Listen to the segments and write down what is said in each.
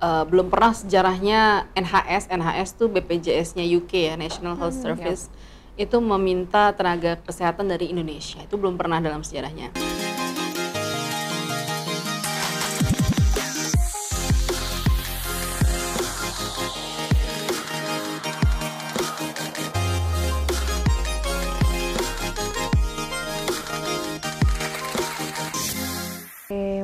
belum pernah sejarahnya NHS tuh BPJS-nya UK ya, National Health Service, itu meminta tenaga kesehatan dari Indonesia. Itu belum pernah dalam sejarahnya.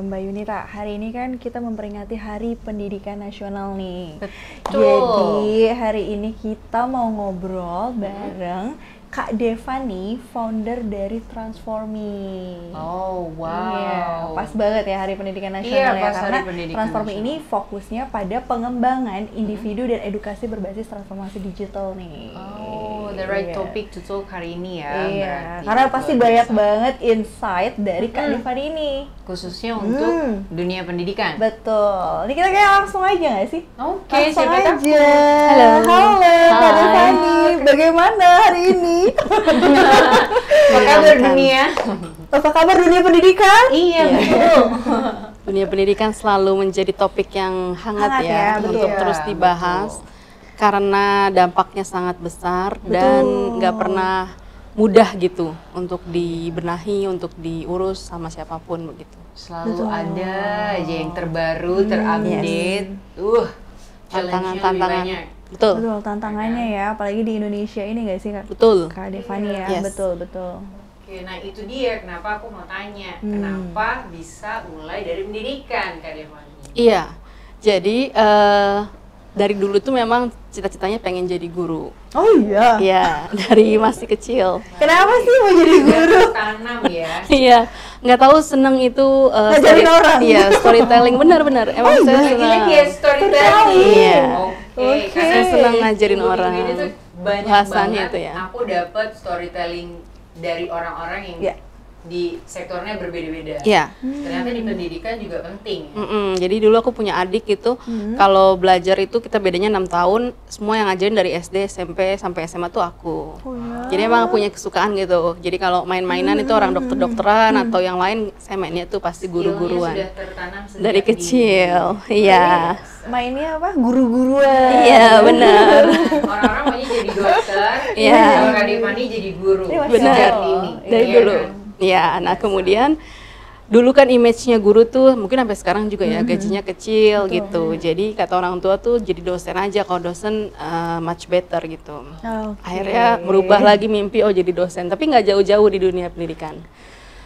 Mbak Yunita, hari ini kan kita memperingati Hari Pendidikan Nasional nih. Betul. Jadi hari ini kita mau ngobrol bareng Kak Devani, founder dari Transformi. Oh, wow. Iya, pas banget ya Hari Pendidikan Nasional Iya, ya, pas karena Hari Pendidikan Transformi Nasional. ini fokusnya pada pengembangan individu dan edukasi berbasis transformasi digital nih. Oh, the right Iya. topic to talk hari ini ya. Iya, berarti. karena pasti Luar banyak biasa. banget insight dari Kak Devani ini. Khususnya untuk dunia pendidikan. Betul. Ini kita kayak langsung aja nggak sih? Oke, Langsung siapa aja. takut. Halo. Halo, Kak Hai. Devani. Bagaimana hari ini? Apa kabar dunia? Apa kabar dunia pendidikan? Iya, betul. Dunia pendidikan selalu menjadi topik yang hangat Hangat ya, ya, betul. untuk terus Iya, dibahas. betul. Karena dampaknya sangat besar dan nggak pernah mudah gitu untuk dibenahi, untuk diurus sama siapapun begitu. Selalu ada aja yang terbaru, terupdate. Challenge-nya lebih Tantangan. banyak. Betul, Betul, tantangannya ya, apalagi di Indonesia ini nggak sih Kak? betul. Kak Devani ya, Yes. betul, betul. Oke, nah itu dia kenapa aku mau tanya. Kenapa bisa mulai dari pendidikan, Kak Devani? Iya, jadi dari dulu tuh memang cita-citanya pengen jadi guru. Oh iya. Iya, dari masih kecil. Kenapa sih mau jadi guru? Tanam ya. Iya, nggak tahu seneng itu Ngajarin orang. Iya, storytelling benar-benar. Emang saya senang. Lagi-lagi ya storytelling. Iya. Oke, karena Saya senang ngajarin ibu-ibu orang. ini tuh banyak Bahasanya banget itu ya. aku dapat storytelling dari orang-orang yang Iya. di sektornya berbeda-beda. Iya. Ternyata di pendidikan juga penting. Ya? Jadi dulu aku punya adik gitu, kalau belajar itu kita bedanya 6 tahun, semua yang ngajarin dari SD, SMP, sampai SMA tuh aku. Oh iya. Jadi emang punya kesukaan gitu. Jadi kalau main-mainan itu orang dokter-dokteran atau yang lain, saya mainnya tuh pasti Skillnya guru-guruan. sudah tertanam sejak Dari dini. kecil, iya. Mainnya apa? Guru-guruan. Iya, benar. Orang-orang maunya jadi dokter, Iya. kalau Kak Devani jadi guru. Iya, masih Benar. Sejak dini. Dari Iya dulu. kan? Iya, nah kemudian dulu kan image-nya guru tuh mungkin sampai sekarang juga ya gajinya kecil gitu. Jadi kata orang tua tuh jadi dosen aja, kalau dosen much better gitu. Oke. Akhirnya berubah lagi mimpi jadi dosen, tapi nggak jauh-jauh di dunia pendidikan.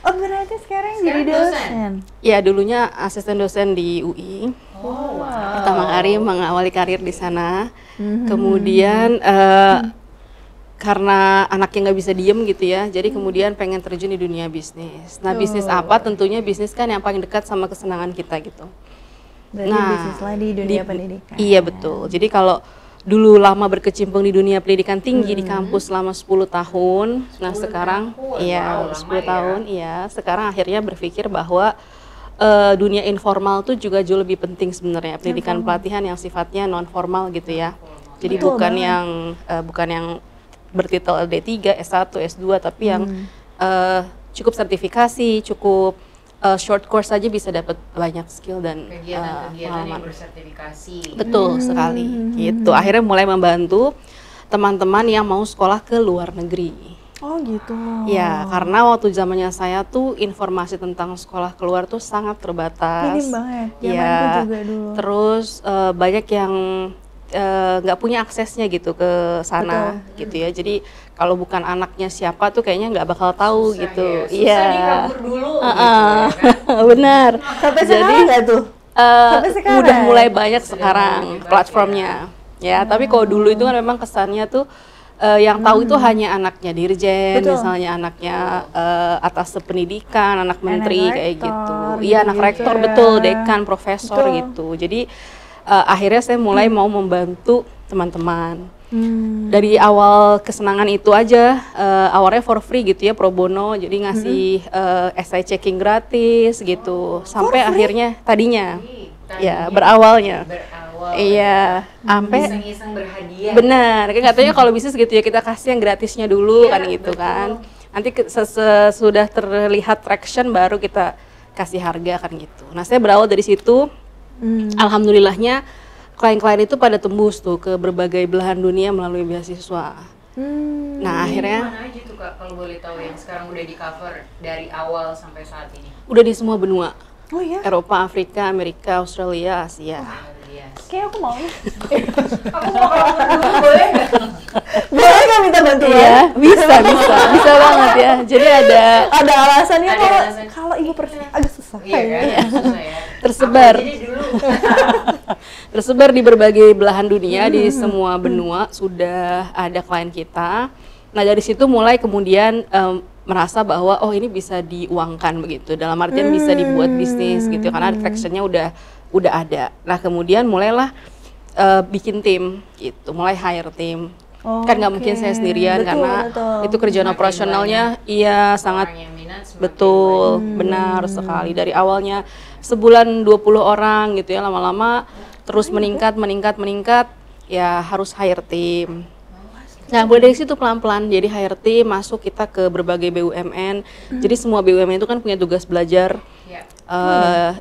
Oh berarti sekarang jadi Sekarang dosen? dosen? Ya dulunya asisten dosen di UI. Oh, wow. Pertama kali mengawali karir di sana. Kemudian karena anaknya nggak bisa diem gitu ya, jadi kemudian pengen terjun di dunia bisnis. Nah bisnis apa? Tentunya bisnis kan yang paling dekat sama kesenangan kita gitu. Berarti bisnis lah di dunia pendidikan. Iya betul. Jadi kalau dulu lama berkecimpung di dunia pendidikan tinggi di kampus selama 10 tahun. Nah, sekarang tahun. iya Wow, 10 lama ya. tahun iya. Sekarang akhirnya berpikir bahwa dunia informal tuh juga jauh lebih penting sebenarnya. Pendidikan pelatihan yang sifatnya non formal gitu ya. Jadi Betul bukan banget. bukan yang bertitel D3, S1, S2 tapi yang cukup sertifikasi, cukup short course saja bisa dapat banyak skill dan Kegiatan-kegiatan yang pengalaman. bersertifikasi. Betul sekali. Gitu. Akhirnya mulai membantu teman-teman yang mau sekolah ke luar negeri. Oh gitu. Ya, karena waktu zamannya saya tuh informasi tentang sekolah keluar tuh sangat terbatas. Minim banget. Zamanku Ya, juga dulu. terus banyak yang nggak punya aksesnya gitu ke sana gitu ya. Jadi kalau bukan anaknya siapa tuh kayaknya nggak bakal tahu Susah gitu. ya, susah dikabur dulu gitu ya kan. Benar. Sampai Jadi sekarang nggak tuh? Sampai sekarang? udah mulai banyak Sudah sekarang mulai banyak platformnya. Ya, tapi kalau dulu itu kan memang kesannya tuh yang tahu itu hanya anaknya dirjen, Betul. misalnya anaknya atas pendidikan, anak menteri kayak rektor, gitu. Iya, anak gitu-gitu rektor ya. betul, dekan, profesor Betul. gitu. Jadi akhirnya saya mulai mau membantu teman-teman. Dari awal kesenangan itu aja, awalnya for free gitu ya, pro bono, jadi ngasih essay checking gratis gitu, sampai akhirnya tadinya, ya berawalnya. Berawal. Iya, sampai Iseng-iseng berhadiah. benar. Kan katanya kalau bisnis gitu ya kita kasih yang gratisnya dulu kan gitu betul. kan. Nanti sudah terlihat traction baru kita kasih harga kan gitu. Nah saya berawal dari situ. Alhamdulillahnya klien-klien itu pada tembus tuh ke berbagai belahan dunia melalui beasiswa. Nah akhirnya mana aja tuh Kak kalau boleh tahu yang sekarang udah di cover dari awal sampai saat ini? udah di semua benua, Oh ya, Eropa, Afrika, Amerika, Australia, Asia. kayak aku mau. Aku mau kalau dulu boleh nggak? Boleh nggak minta bantuan? Iya, bisa banget ya. Jadi ada Ada alasannya Ada kalau alasan. kalau ibu persen agak susah. Iya kan? Susah ya. Tersebar. Aku jadi dulu. tersebar di berbagai belahan dunia, di semua benua sudah ada klien kita. Nah dari situ mulai kemudian merasa bahwa oh ini bisa diuangkan begitu, dalam artian bisa dibuat bisnis gitu karena traction-nya udah ada. Nah kemudian mulailah bikin tim gitu, mulai hire tim. Kan nggak mungkin saya sendirian Betul, karena betul. itu kerjaan Semakin operasionalnya iya sangat Orang yang minat semakin betul, benar sekali. Dari awalnya sebulan 20 orang gitu ya, lama-lama terus meningkat, ya harus hire tim. Nah, mulai dari situ pelan-pelan jadi hire tim, masuk kita ke berbagai BUMN. Jadi semua BUMN itu kan punya tugas belajar. Ya.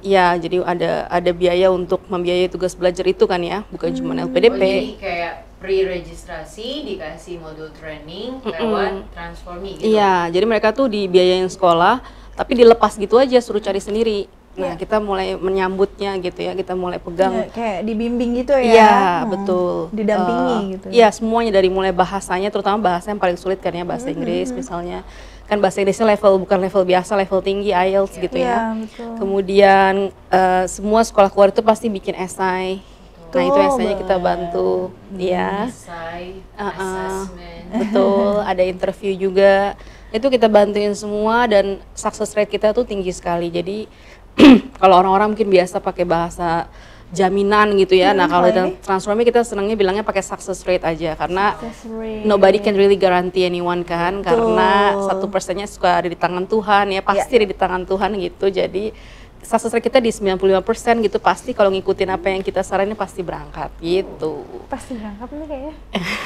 Ya, jadi ada biaya untuk membiayai tugas belajar itu kan ya, bukan cuma LPDP. Oh, jadi kayak pre-registrasi dikasih modul training lewat Transformi gitu. Iya, jadi mereka tuh dibiayain sekolah, tapi dilepas gitu aja, suruh cari sendiri. Nah, kita mulai menyambutnya gitu ya, kita mulai pegang. Ya, kayak dibimbing gitu ya. Iya, betul. Didampingi gitu. Iya, semuanya dari mulai bahasanya, terutama bahasa yang paling sulit kan ya, bahasa Inggris misalnya. Kan bahasa Inggrisnya bukan level biasa, level tinggi, IELTS gitu ya. Iya, betul. Kemudian semua sekolah keluar itu pasti bikin esai. Nah, itu esainya kita bantu. Iya. Essay, assessment. Betul, ada interview juga. Itu kita bantuin semua dan success rate kita tuh tinggi sekali. Jadi kalau orang-orang mungkin biasa pakai bahasa jaminan gitu ya. Nah, kalau di Transformi kita senangnya bilangnya pakai success rate aja karena nobody can really guarantee anyone kan, karena 1%-nya suka ada di tangan Tuhan ya, pasti ada di tangan Tuhan gitu. Jadi success rate kita di 95% gitu, pasti kalau ngikutin apa yang kita saranin pasti berangkat gitu. Pasti berangkat nih kayaknya.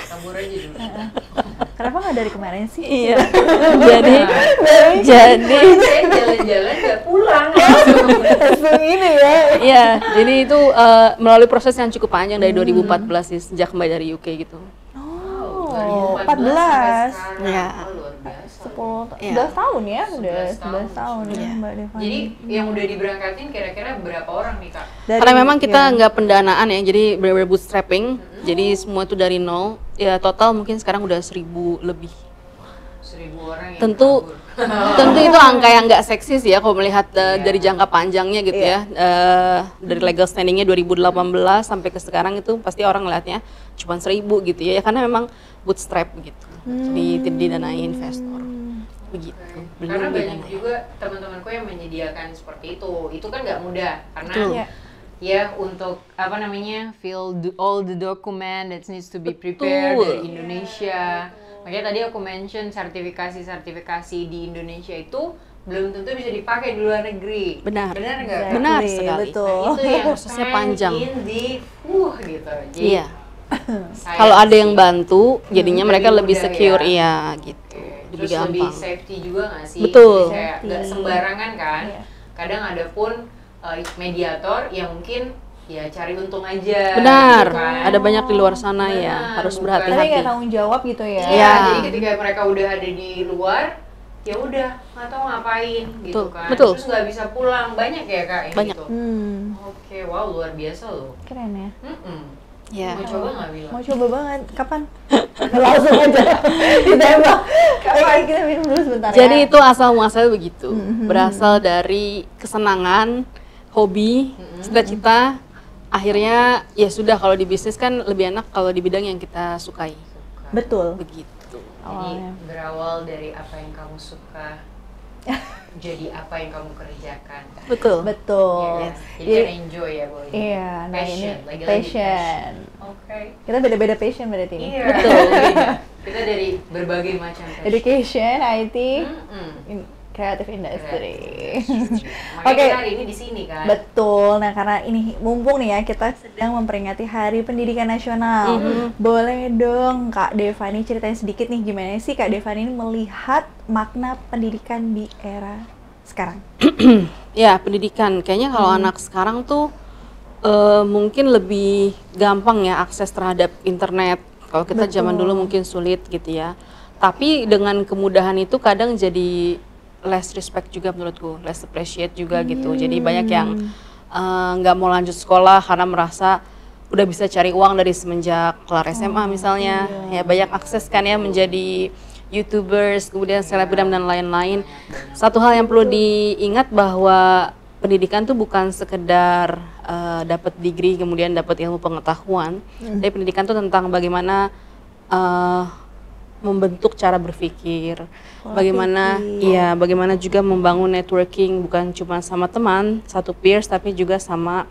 Kabur aja dulu. Kenapa nggak dari kemarin sih? Iya. jadi Saya jalan-jalan nggak pulang. Langsung ini ya. Iya, jadi itu melalui proses yang cukup panjang dari 2014 sih, sejak kembali dari UK gitu. Oh, 2014 14. sampai sekarang. Iya. Oh, luar biasa. 11 tahun ya, udah 11 11 tahun ya Iya. Mbak Devani. Jadi yang udah diberangkatin kira-kira berapa orang nih Kak? Karena memang kita nggak pendanaan ya, jadi benar-benar bootstrapping. Jadi semua itu dari nol. Ya total mungkin sekarang udah 1000 lebih. 1000 orang yang Tentu tentu itu angka yang nggak seksi sih ya kalau melihat dari jangka panjangnya gitu ya. Dari legal standingnya 2018 sampai ke sekarang itu pasti orang ngelihatnya cuma 1000 gitu ya. Karena memang bootstrap gitu. Jadi didanai investor. Begitu. Karena Belum banyak didanai. juga teman-temanku yang menyediakan seperti itu. Itu kan nggak mudah karena Betul. ya untuk apa namanya all the document that needs to be prepared Betul. dari Indonesia. Makanya tadi aku mention sertifikasi di Indonesia itu belum tentu bisa dipakai di luar negeri. Benar. Benar nggak? Kak? Benar Exactly, sekali. betul. Nah, itu yang Prosesnya panjang. pengen di gitu. Jadi Iya. sayang Kalau ada sih. yang bantu, jadinya mereka lebih lebih mudah secure, ya. iya gitu. Lebih Terus lebih gampang. safety juga nggak sih? Betul. Jadi kayak nggak sembarangan kan. Iya. Kadang ada pun mediator yang mungkin ya cari untung aja. Benar. gitu kan. Ada banyak di luar sana ya, Benar, harus bukan. Tapi berhati-hati. nggak tanggung jawab gitu ya. Iya, Iya. jadi ketika mereka udah ada di luar, ya udah nggak tahu ngapain gitu Betul, kan. betul. Terus nggak bisa pulang, banyak ya kak yang Banyak. gitu. Oke, wow luar biasa loh. Keren ya. Ya. Mau coba nggak bilang? Mau coba banget. Kapan? Langsung aja ditembak. Kapan? Kita minum dulu sebentar Jadi ya. itu asal muasalnya begitu. Berasal dari kesenangan, hobi, cita-cita. Akhirnya ya sudah, kalau di bisnis kan lebih enak kalau di bidang yang kita sukai. Betul. Begitu. Jadi berawal dari apa yang kamu suka, jadi apa yang kamu kerjakan. Betul. Betul. Yes. Jadi kan enjoy ya boleh. Iya, nah ini Passion, lagi-lagi passion. Oke. Kita beda-beda passion berarti ini. Iya. Betul. Kita dari berbagai macam passion. Education, IT, Mm-mm. creative industry. Makanya Oke. kita hari ini di sini kan. Betul. Nah, karena ini mumpung nih ya kita sedang memperingati Hari Pendidikan Nasional. Boleh dong Kak Devani ceritain sedikit nih gimana sih Kak Devani ini melihat makna pendidikan di era sekarang? Ya, pendidikan. Kayaknya kalau anak sekarang tuh Mungkin lebih gampang ya akses terhadap internet. Kalau kita zaman dulu mungkin sulit gitu ya. Tapi dengan kemudahan itu kadang jadi less respect juga menurutku, less appreciate juga gitu. Jadi banyak yang nggak mau lanjut sekolah karena merasa udah bisa cari uang dari semenjak kelar SMA misalnya. Ya banyak akses kan ya menjadi YouTubers, kemudian selebgram dan lain-lain. Satu hal yang perlu diingat bahwa pendidikan tuh bukan sekedar dapat degree kemudian dapat ilmu pengetahuan. Tapi pendidikan tuh tentang bagaimana membentuk cara berpikir, bagaimana juga membangun networking bukan cuma sama teman, satu peers tapi juga sama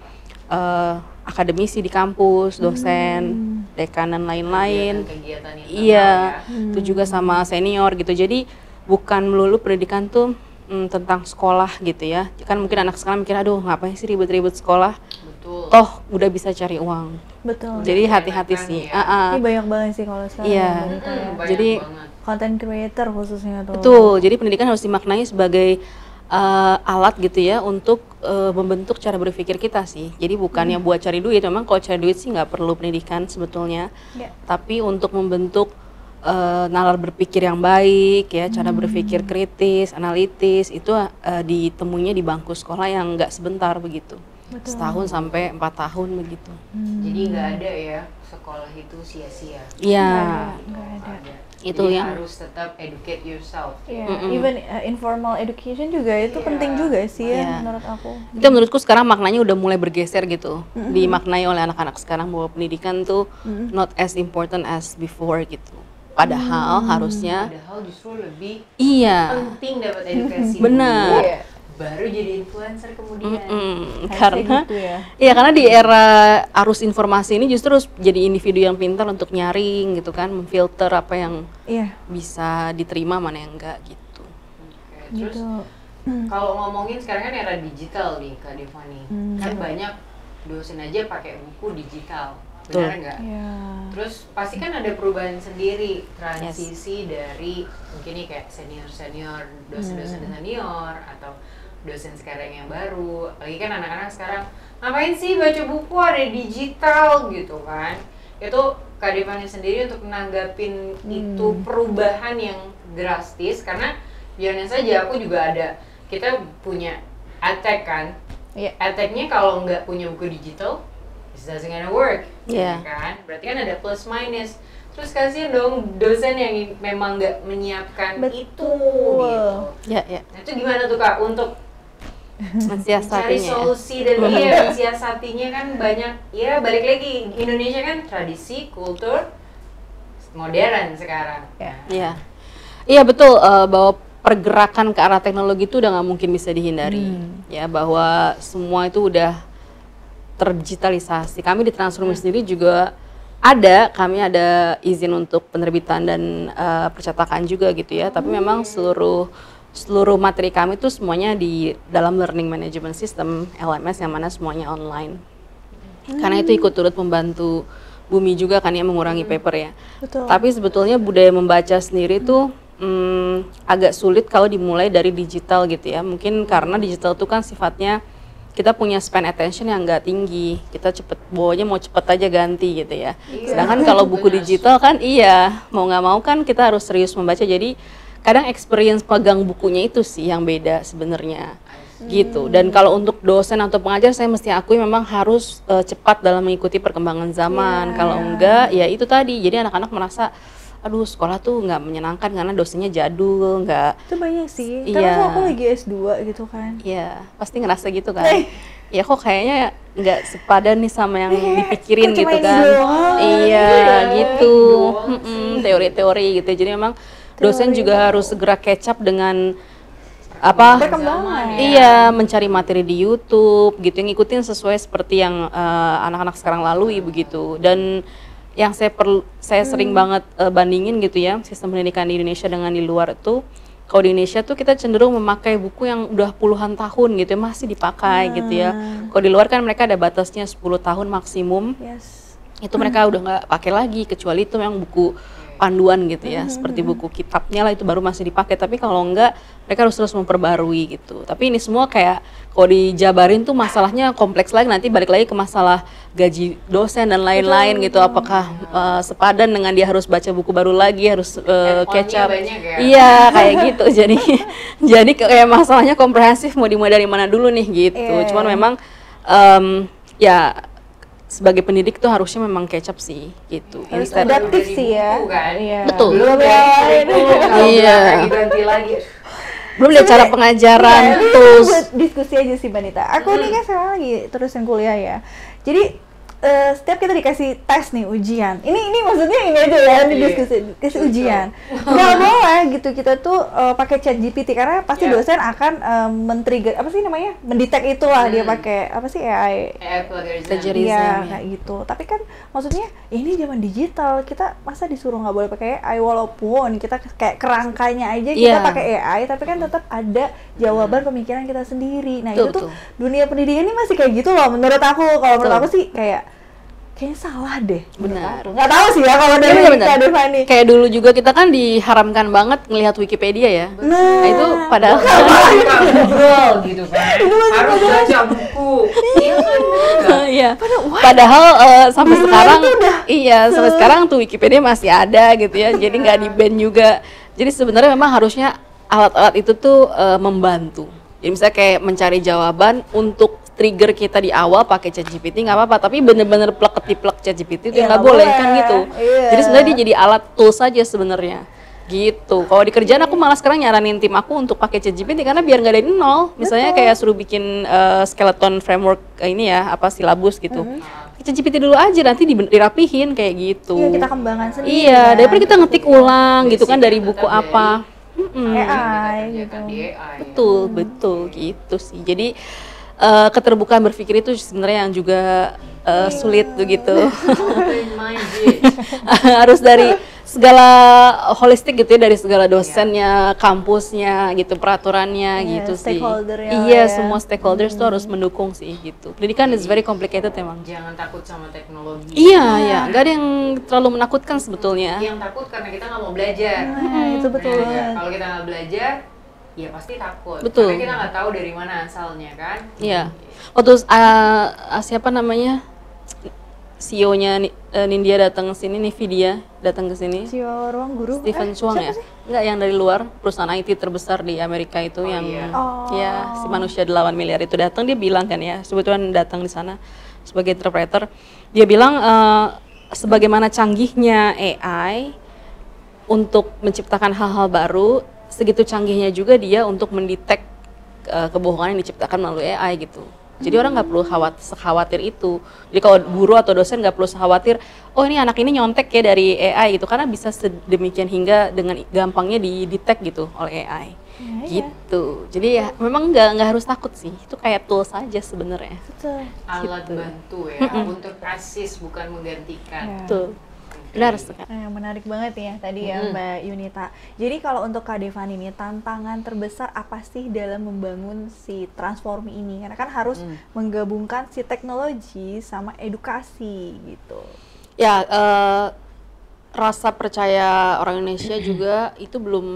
akademisi di kampus, dosen, dekan dan lain-lain. Iya, itu juga sama senior gitu. Jadi bukan melulu pendidikan tuh tentang sekolah gitu ya. Kan mungkin anak sekarang mikir aduh ngapain sih ribet-ribet sekolah. Betul. Toh udah bisa cari uang. Betul. Jadi hati-hati sih. Ini banyak banget sih kalau sekarang. Iya. Jadi content creator khususnya tuh. betul. Jadi pendidikan harus dimaknai sebagai alat gitu ya untuk membentuk cara berpikir kita sih. Jadi bukannya buat cari duit. Memang kalau cari duit sih nggak perlu pendidikan sebetulnya. Tapi untuk membentuk nalar berpikir yang baik ya, cara berpikir kritis, analitis itu ditemuinya di bangku sekolah yang nggak sebentar begitu. Setahun sampai 4 tahun begitu. Jadi nggak ada ya sekolah itu sia-sia. Iya. Nggak ada. Itu Jadi yang harus tetap educate yourself. Even informal education juga itu penting juga sih ya menurut aku. itu menurutku sekarang maknanya udah mulai bergeser gitu. Dimaknai oleh anak-anak sekarang bahwa pendidikan tuh not as important as before gitu. Padahal harusnya Padahal justru lebih iya. penting dapat edukasi. Benar. dulu, baru jadi influencer kemudian. Karena gitu ya. iya karena di era arus informasi ini justru harus jadi individu yang pintar untuk nyaring gitu kan, memfilter apa yang bisa diterima mana yang enggak gitu. Oke, terus kalau ngomongin sekarang kan era digital nih Kak Devani, kan banyak dosen aja pakai buku digital, benar nggak? Terus pasti kan ada perubahan sendiri, transisi dari mungkin nih kayak senior dosen-dosen senior atau dosen sekarang yang baru, apalagi kan anak-anak sekarang ngapain sih baca buku, ada digital gitu kan. Itu Kak Devani sendiri untuk menanggapin itu perubahan yang drastis, karena biarnya saja aku juga ada, kita punya edtech kan, edtechnya kalau nggak punya buku digital it doesn't gonna work, kan? Berarti kan ada plus minus. Terus kasihan dong dosen yang memang nggak menyiapkan itu gitu. Ya. Nah, itu gimana tuh Kak untuk cari Mensiasatinya. solusi dan mensiasatinya kan banyak ya, balik lagi Indonesia kan tradisi, kultur, modern sekarang. Iya betul, bahwa pergerakan ke arah teknologi itu udah nggak mungkin bisa dihindari. Ya bahwa semua itu udah terdigitalisasi. Kami di Transformasi sendiri juga kami ada izin untuk penerbitan dan percetakan juga gitu ya. Tapi memang seluruh materi kami itu semuanya di dalam Learning Management System LMS yang mana semuanya online. Karena itu ikut turut membantu Bumi juga kan ya mengurangi paper ya. Tapi sebetulnya budaya membaca sendiri tuh agak sulit kalau dimulai dari digital gitu ya. Mungkin karena digital itu kan sifatnya kita punya span attention yang nggak tinggi, kita bawanya mau cepet aja ganti gitu ya. Sedangkan kalau buku digital kan mau nggak mau kan kita harus serius membaca, jadi kadang experience pegang bukunya itu sih yang beda sebenarnya gitu. Dan kalau untuk dosen atau pengajar saya mesti akui memang harus cepat dalam mengikuti perkembangan zaman. Kalau enggak ya itu tadi, jadi anak-anak merasa aduh sekolah tuh nggak menyenangkan karena dosennya jadul, nggak. Itu banyak sih, karena aku lagi S2 gitu kan. Iya, pasti ngerasa gitu kan. Ya kok kayaknya nggak sepadan nih sama yang dipikirin gitu kan. Iya gitu, teori-teori gitu. Jadi memang dosen juga harus segera catch up dengan perkembangan. Iya, mencari materi di YouTube gitu, yang ngikutin sesuai seperti yang anak-anak sekarang lalui begitu. Dan yang saya sering banget bandingin gitu ya, sistem pendidikan di Indonesia dengan di luar itu, kalau di Indonesia tuh kita cenderung memakai buku yang udah puluhan tahun gitu ya, masih dipakai gitu ya. Kalau di luar kan mereka ada batasnya 10 tahun maksimum. Itu mereka udah nggak pakai lagi, kecuali itu yang buku panduan gitu ya, seperti buku kitabnya lah itu baru masih dipakai. Tapi kalau enggak, mereka harus terus memperbarui gitu. Tapi ini semua kayak kalau dijabarin tuh masalahnya kompleks lagi, nanti balik lagi ke masalah gaji dosen dan lain-lain gitu. Apakah sepadan dengan dia harus baca buku baru lagi, harus catch up. Ya? Iya kayak gitu. Jadi kayak masalahnya komprehensif, mau dimulai dari mana dulu nih gitu. Cuman memang ya sebagai pendidik tuh harusnya memang catch up sih gitu. Harus adaptif sih ya. Kan? Betul. Belum Iya. Ganti lagi. Belum lihat cara pengajaran tools. Buat diskusi aja sih Banita. Aku nih kan sekarang lagi terusin kuliah ya. Jadi setiap kita dikasih tes nih ujian. Ini maksudnya ini aja ya, ini diskusi kasih ujian. Nggak boleh gitu kita tuh pakai ChatGPT karena pasti dosen akan men-trigger apa sih namanya? Mendetek itulah dia pakai apa sih AI plagiarism. Iya, kayak gitu. Tapi kan maksudnya ini zaman digital, kita masa disuruh nggak boleh pakai AI walaupun kita kayak kerangkanya aja kita pakai AI, tapi kan tetap ada jawaban pemikiran kita sendiri. Nah, itu tuh dunia pendidikan ini masih kayak gitu loh menurut aku. Kalau menurut aku sih kayaknya salah deh. Benar. Nggak tahu sih ya kalau dari Kak Devani. Kayak dulu juga kita kan diharamkan banget ngelihat Wikipedia ya. Nah itu padahal ngobrol gitu kan. Harus baca buku. Iya. Padahal sampai sekarang sampai sekarang tuh Wikipedia masih ada gitu ya. Jadi nggak di-ban juga. Jadi sebenarnya memang harusnya alat-alat itu tuh membantu. Jadi misalnya kayak mencari jawaban untuk trigger kita di awal pakai ChatGPT nggak apa-apa, tapi bener-bener plek-ketiplek ChatGPT itu nggak boleh kan gitu. Jadi sebenarnya dia jadi alat tools saja sebenarnya gitu. Kalau di kerjaan aku malah sekarang nyaranin tim aku untuk pakai ChatGPT karena biar nggak dari nol. Misalnya kayak suruh bikin skeleton framework ini ya, apa silabus gitu. ChatGPT dulu aja, nanti dirapihin kayak gitu. Iya, kita kembangkan sendiri. Iya, daripada kita ngetik ulang gitu kan dari buku apa. AI gitu. Betul gitu sih. Jadi keterbukaan berpikir itu sebenarnya yang juga sulit begitu. Harus dari segala holistik gitu ya, dari segala dosennya, kampusnya gitu, peraturannya gitu sih. Iya, semua stakeholders tuh harus mendukung sih gitu. Pendidikan is very complicated emang. Jangan takut sama teknologi. Iya, nggak ada yang terlalu menakutkan sebetulnya. Yang takut karena kita nggak mau belajar. Itu betul. Kalau kita nggak belajar, ya pasti takut. Betul. Karena kita nggak tahu dari mana asalnya kan. Iya. Waktu siapa namanya CEO-nya Nindya datang ke sini, Nvidia datang ke sini. CEO Ruang Guru. Stephen Chuang ya? Enggak, yang dari luar, perusahaan IT terbesar di Amerika itu ya si manusia 8 miliar itu datang, dia bilang kan ya, sebetulnya datang di sana sebagai interpreter. Dia bilang sebagaimana canggihnya AI untuk menciptakan hal-hal baru, segitu canggihnya juga dia untuk mendetek kebohongan yang diciptakan melalui AI gitu. Jadi orang nggak perlu khawatir itu. Jadi kalau guru atau dosen nggak perlu khawatir, oh ini anak ini nyontek ya dari AI gitu, karena bisa sedemikian hingga dengan gampangnya didetek gitu oleh AI. Gitu. Jadi ya memang nggak harus takut sih. Itu kayak tools saja sebenarnya. Alat bantu ya, untuk assist bukan menggantikan. Betul. Benar sekali. Menarik banget ya tadi ya Mbak Yunita. Jadi kalau untuk Kak Devani ini, tantangan terbesar apa sih dalam membangun si transformi ini? Karena kan harus menggabungkan si teknologi sama edukasi gitu. Ya, rasa percaya orang Indonesia juga itu belum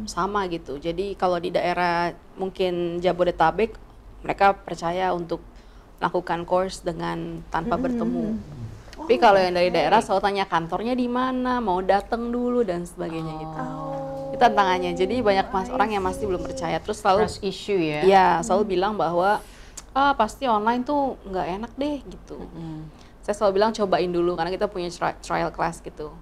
sama gitu. Jadi kalau di daerah mungkin Jabodetabek, mereka percaya untuk melakukan course dengan tanpa bertemu. Tapi kalau yang dari daerah selalu tanya kantornya di mana, mau datang dulu dan sebagainya gitu. Itu tantangannya. Jadi banyak orang yang masih belum percaya. Terus selalu trust issue ya. Iya, selalu bilang bahwa pasti online tuh nggak enak deh gitu. Saya selalu bilang cobain dulu karena kita punya trial class gitu.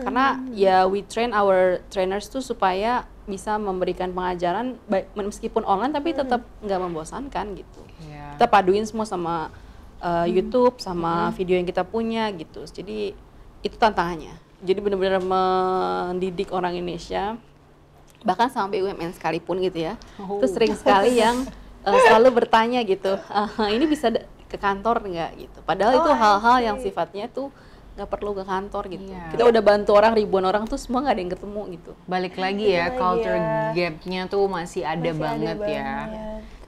Karena ya we train our trainers tuh supaya bisa memberikan pengajaran meskipun online tapi tetap nggak membosankan gitu. Kita paduin semua sama YouTube sama video yang kita punya gitu. Jadi itu tantangannya. Jadi benar-benar mendidik orang Indonesia, bahkan sampai BUMN sekalipun gitu ya. Itu sering sekali yang selalu bertanya gitu, ini bisa ke kantor nggak gitu. Padahal itu hal-hal yang sifatnya tuh nggak perlu ke kantor gitu. Kita udah bantu ribuan orang tuh semua nggak ada yang ketemu gitu. Balik lagi ya, culture gap-nya tuh masih ada banget ya.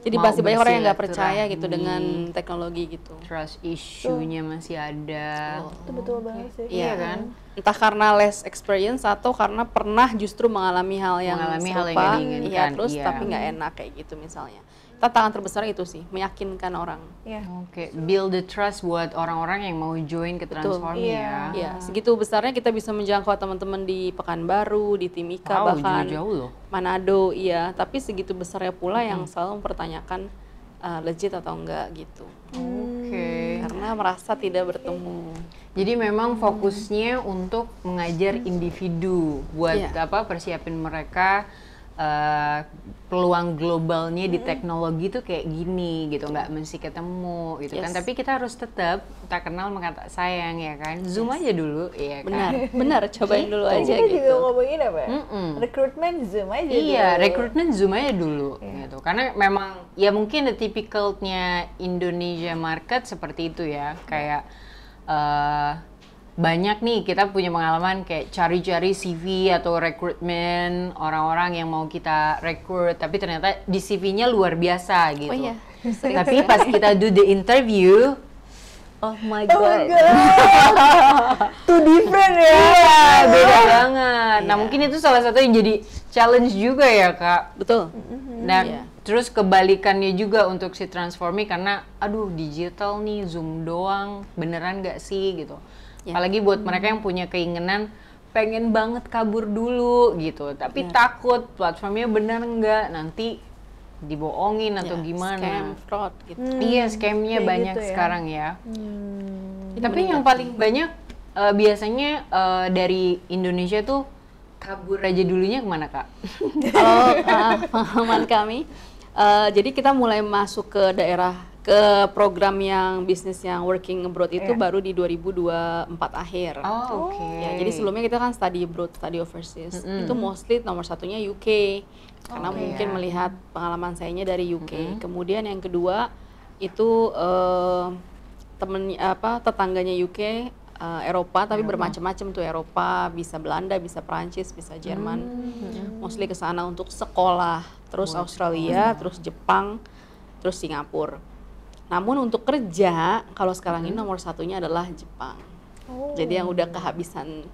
Jadi mau masih banyak orang yang nggak percaya gitu bersilaturahmi. dengan teknologi gitu. Trust issue-nya masih ada. Itu betul banget sih. Iya kan? Entah karena less experience atau karena pernah justru mengalami hal yang Mengalami hal yang serupa, nggak diinginkan, iya, terus iya. tapi nggak enak kayak gitu misalnya. Tantangan terbesar itu sih, meyakinkan orang. Iya. Oke, build the trust buat orang-orang yang mau join ke Betul. Transform Iya. ya. Iya, segitu besarnya kita bisa menjangkau teman-teman di Pekanbaru, di Timika, Wow, bahkan jauh-jauh loh. Manado, iya. Tapi segitu besarnya pula yang selalu mempertanyakan legit atau enggak gitu. Oke. Karena merasa tidak bertemu. Jadi memang fokusnya untuk mengajar individu buat Iya. persiapin mereka peluang globalnya di teknologi tuh kayak gini gitu, nggak mesti ketemu gitu kan. Yes. Tapi kita harus tetap tak kenal maka tak sayang ya kan. Zoom aja dulu ya kan. Benar, benar. Cobain dulu Tadi aja kita juga gitu. ngomongin apa ya? Rekrutmen Zoom aja Iya, dulu. rekrutmen Zoom aja dulu gitu. Karena memang ya mungkin the typicalnya Indonesia market seperti itu ya. Kayak banyak nih kita punya pengalaman kayak cari-cari CV atau rekrutmen orang-orang yang mau kita rekrut, tapi ternyata di CV-nya luar biasa gitu. Oh iya. Tapi pas kita do the interview, oh my Oh my god. god. Too different ya. Iya, beda banget. Nah, mungkin itu salah satu yang jadi challenge juga ya, Kak. Betul. Nah, Iya. terus kebalikannya juga untuk si Transformi karena aduh digital nih, Zoom doang, beneran nggak sih gitu. Ya. Apalagi buat mereka yang punya keinginan pengen banget kabur dulu gitu, tapi takut platformnya bener nggak, nanti dibohongin atau Ya, gimana. Scam, fraud gitu. Iya, scamnya kayak banyak gitu ya. sekarang ya. Jadi Tapi mending yang paling banyak biasanya dari Indonesia tuh kabur aja dulunya kemana, Kak? Kalau pengalaman kami, jadi kita mulai masuk ke daerah, ke program yang bisnis yang working abroad itu baru di 2024 akhir. Oh, oke. Ya, jadi sebelumnya kita kan study abroad, study overseas. Itu mostly nomor satunya UK. Karena mungkin melihat pengalaman sayanya dari UK. Kemudian yang kedua itu tetangganya UK, Eropa, tapi bermacam-macam tuh Eropa, bisa Belanda, bisa Prancis, bisa Jerman. Mostly ke sana untuk sekolah, terus Australia, terus Jepang, terus Singapura. Namun untuk kerja, kalau sekarang ini nomor satunya adalah Jepang. Jadi yang udah kehabisan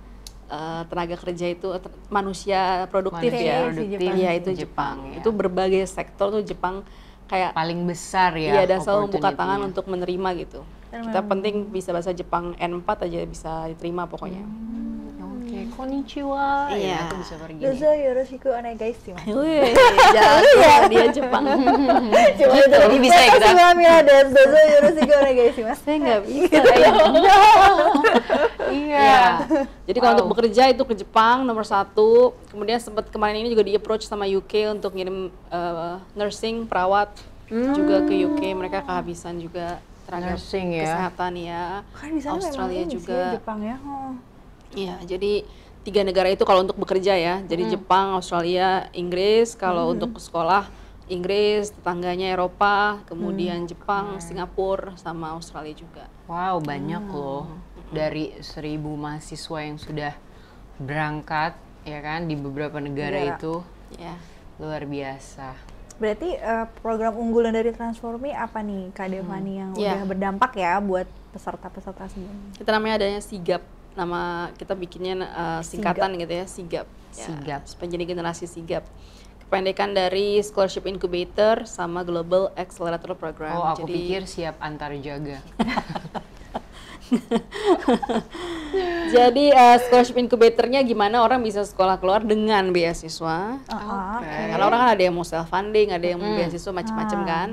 tenaga kerja itu manusia produktif Manusia ya. produktif, Iya itu Jepang, Jepang. ya. Itu berbagai sektor tuh Jepang kayak Paling besar ya. iya, dan selalu membuka tangan opportunity-nya. untuk menerima gitu. Kita penting bisa bahasa Jepang N4 aja bisa diterima pokoknya. Oke, konnichiwa. Ya, Iya. aku bisa pergi. Dozo yoroshiku onegaishimasu. Wih, jago dia Jepang. Cuma itu. Jadi bisa ya kita- Dozo yoroshiku onegaishimasu. Saya nggak bisa. Iya. Iya. Jadi kalau untuk bekerja itu ke Jepang nomor satu. Kemudian sempat kemarin ini juga di approach sama UK untuk ngirim nursing perawat juga ke UK. Mereka kehabisan juga tenaga Nursing ya. kesehatan ya. Kan di sana Australia memang ini juga. sih, Jepang ya. Oh. Iya, jadi 3 negara itu kalau untuk bekerja ya. Jadi Jepang, Australia, Inggris. Kalau untuk sekolah Inggris, tetangganya Eropa, kemudian Jepang, Singapura, sama Australia juga. Wow, banyak loh. Dari 1.000 mahasiswa yang sudah berangkat ya kan di beberapa negara itu. Ya. Luar biasa. Berarti program unggulan dari Transformi apa nih Kak Devani yang Iya. udah berdampak ya buat peserta-peserta sebelumnya? Kita namanya adanya SIGAP. Nama kita bikinnya singkatan gitu ya, SIGAP. Ya, SIGAP. Penjadi generasi SIGAP. Kependekan dari Scholarship Incubator sama Global Accelerator Program. Oh, aku Jadi, pikir siap antar jaga. Jadi scholarship incubatornya gimana orang bisa sekolah keluar dengan beasiswa. Karena orang kan ada yang mau self funding, ada yang mau beasiswa macam-macam kan.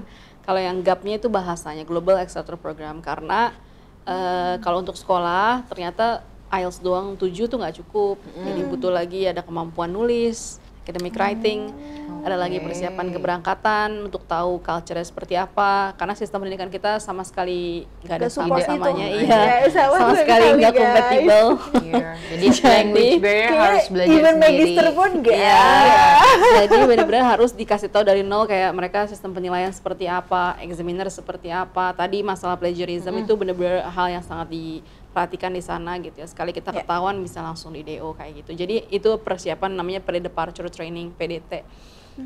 Kalau yang GAP-nya itu bahasanya Global Accelerator Program karena kalau untuk sekolah ternyata IELTS doang 7 tuh nggak cukup. Jadi butuh lagi ada kemampuan nulis, academic writing, ada lagi persiapan keberangkatan untuk tahu culture-nya seperti apa. Karena sistem pendidikan kita sama sekali nggak ada Nggak support sama-samanya, itu. iya, Ya, sama sama sekali sekali, nggak guys. kompatibel. Iya. Jadi language barrier harus belajar even sendiri. magister pun enggak. Iya. Jadi benar-benar harus dikasih tahu dari nol kayak mereka sistem penilaian seperti apa, examiner seperti apa. Tadi masalah plagiarism itu benar-benar hal yang sangat diperhatikan di sana gitu ya. Sekali kita ketahuan bisa langsung di DO kayak gitu. Jadi itu persiapan namanya pre-departure training, PDT.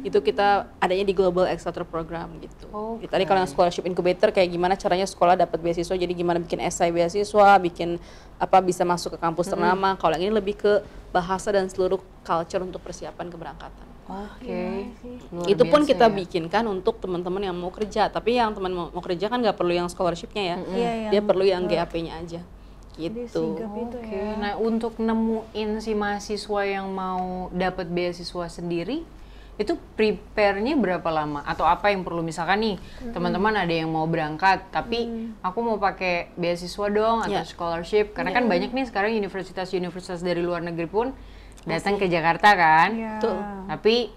Itu kita adanya di Global Accelerator Program gitu. Tadi kalau yang scholarship incubator kayak gimana caranya sekolah dapat beasiswa, jadi gimana bikin esai beasiswa, bikin apa bisa masuk ke kampus ternama. Kalau yang ini lebih ke bahasa dan seluruh culture untuk persiapan keberangkatan. Itu pun kita bikinkan untuk teman-teman yang mau kerja, tapi yang teman mau kerja kan nggak perlu yang scholarshipnya ya, dia perlu yang GAP-nya aja. Gitu. Nah, untuk nemuin si mahasiswa yang mau dapat beasiswa sendiri, itu prepare-nya berapa lama? Atau apa yang perlu, misalkan nih teman-teman ada yang mau berangkat, tapi aku mau pakai beasiswa dong atau scholarship, karena kan banyak nih sekarang universitas-universitas dari luar negeri pun datang ke Jakarta kan, tapi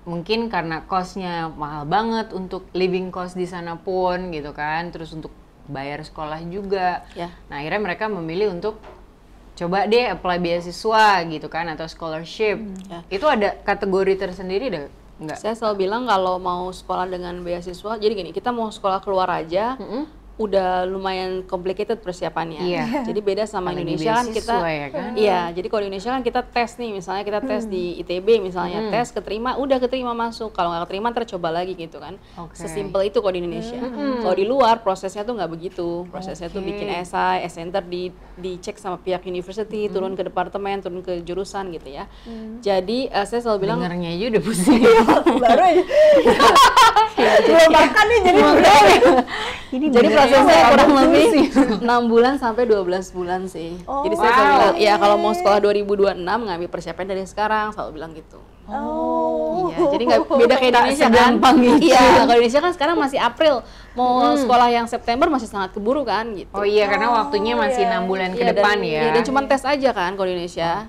mungkin karena cost-nya mahal banget untuk living cost di sana pun gitu kan, terus untuk bayar sekolah juga. Nah, akhirnya mereka memilih untuk coba deh apply beasiswa gitu kan, atau scholarship. Itu ada kategori tersendiri deh? Enggak? Saya selalu bilang kalau mau sekolah dengan beasiswa, jadi gini, kita mau sekolah keluar aja, udah lumayan complicated persiapannya. Jadi beda sama Indonesia kan kita, jadi kalau di Indonesia kan kita tes nih, misalnya kita tes di ITB misalnya, tes keterima, udah keterima masuk. Kalau nggak keterima ntar coba lagi gitu kan. Sesimpel itu kalau di Indonesia. Kalau di luar prosesnya tuh nggak begitu. Prosesnya tuh bikin esai, ntar dicek sama pihak university, turun ke departemen, turun ke jurusan gitu ya. Jadi saya selalu bilang, dengarnya aja udah pusing. Baru aja. Belum makan nih jadi prosesnya kurang lebih 6 bulan sampai 12 bulan sih. Jadi saya selalu bilang, ya kalau mau sekolah 2026 ngambil persiapan dari sekarang, selalu bilang gitu. Iya, jadi nggak beda kayak Indonesia kan. Iya, kalau Indonesia kan sekarang masih April, mau sekolah yang September masih sangat keburu kan gitu. Karena waktunya masih 6 bulan ke depan ya. Dan cuma tes aja kan kalau di Indonesia.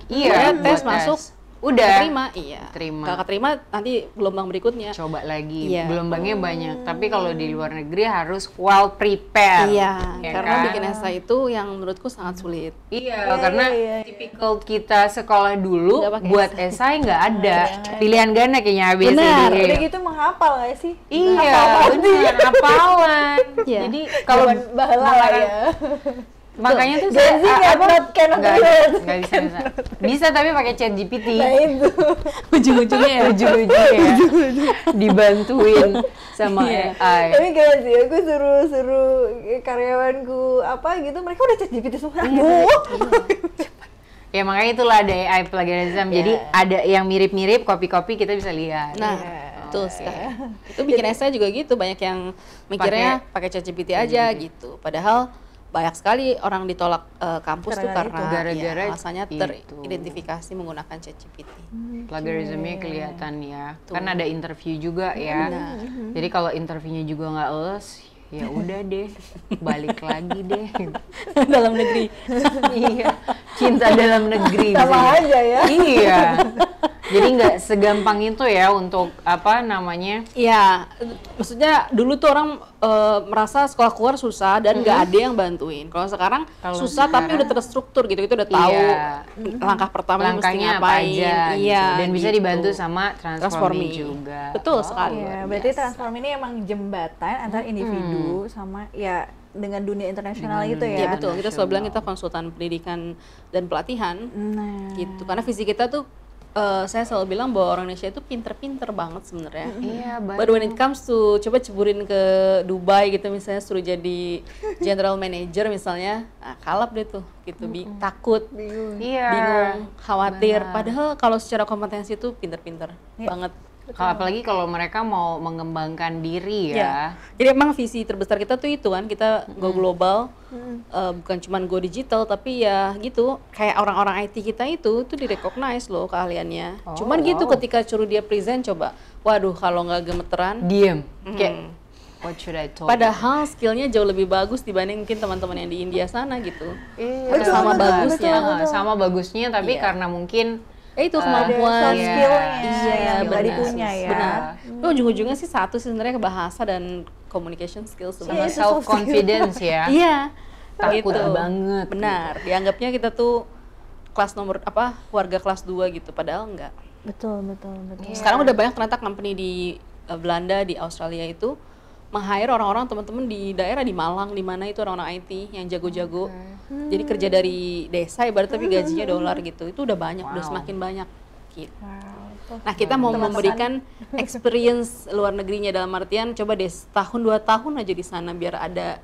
Tes masuk. Udah terima. Kalau keterima nanti gelombang berikutnya coba lagi. Gelombangnya banyak. Tapi kalau di luar negeri harus well prepared. Karena bikin esai itu yang menurutku sangat sulit. Karena tipikal kita sekolah dulu buat esai nggak ada. Pilihan ganda kayaknya habis. Benar. Udah gitu menghafal nggak sih? Benar, hafalan. Jadi kalau bahala ya. Makanya tuh saya nggak bisa tapi pakai ChatGPT. Nah itu ujung-ujungnya dibantuin sama AI. Tapi kayak sih aku suruh karyawanku apa gitu, mereka udah ChatGPT semua. Ya makanya itulah ada AI plagiarism. Jadi ada yang mirip-mirip, copy-copy kita bisa lihat. Nah, betul sekali. Itu bikin esai juga gitu, banyak yang mikirnya pakai ChatGPT aja gitu. Padahal banyak sekali orang ditolak kampus tuh karena gara-gara alasannya teridentifikasi menggunakan ChatGPT. Plagiarismnya kelihatan ya. Kan ada interview juga ya. Jadi kalau interviewnya juga nggak lulus, ya udah deh, balik lagi deh. Dalam negeri. Cinta dalam negeri. Sama aja ya. Iya. Jadi nggak segampang itu ya untuk apa namanya? Iya, maksudnya dulu tuh orang merasa sekolah keluar susah dan nggak ada yang bantuin. Kalau sekarang susah tapi udah terstruktur gitu, itu udah tahu langkah pertama mesti ngapain. Aja, gitu. Dan bisa dibantu sama Transformi juga. Betul sekali. Berarti Transformi ini emang jembatan antara individu sama ya dengan dunia internasional gitu ya. Iya betul. Kita selalu bilang kita konsultan pendidikan dan pelatihan. Gitu. Karena visi kita tuh saya selalu bilang bahwa orang Indonesia itu pinter-pinter banget sebenarnya. But when it comes to coba ceburin ke Dubai gitu misalnya, suruh jadi general manager misalnya, kalap deh tuh gitu, takut, bingung, khawatir. Padahal kalau secara kompetensi itu pinter-pinter banget. Apalagi kalau mereka mau mengembangkan diri ya. Jadi emang visi terbesar kita tuh itu kan, kita go global, bukan cuma go digital, tapi ya gitu, kayak orang-orang IT kita itu direcognize loh keahliannya. Cuman gitu ketika suruh dia present coba, waduh kalau nggak gemeteran, diem. Kayak what should I talk? Padahal skillnya jauh lebih bagus dibanding mungkin teman-teman yang di India sana gitu. Sama bagusnya, tapi karena mungkin itu kemampuan skillnya benar punya ya. Benar. Ujung-ujungnya sih satu sih sebenarnya, bahasa dan communication skills sama self confidence ya. Iya. Takut banget. Benar. Dianggapnya kita tuh kelas nomor warga kelas 2 gitu, padahal enggak. Betul. Sekarang udah banyak ternyata company di Belanda, di Australia itu meng-hire orang-orang teman-teman di daerah, di Malang, di mana itu orang-orang IT yang jago-jago. Jadi kerja dari desa ibarat tapi gajinya $, gitu. Itu udah banyak, udah semakin banyak Gitu. Wow. Nah kita mau memberikan experience luar negerinya, dalam artian coba deh setahun 2 tahun aja di sana biar ada,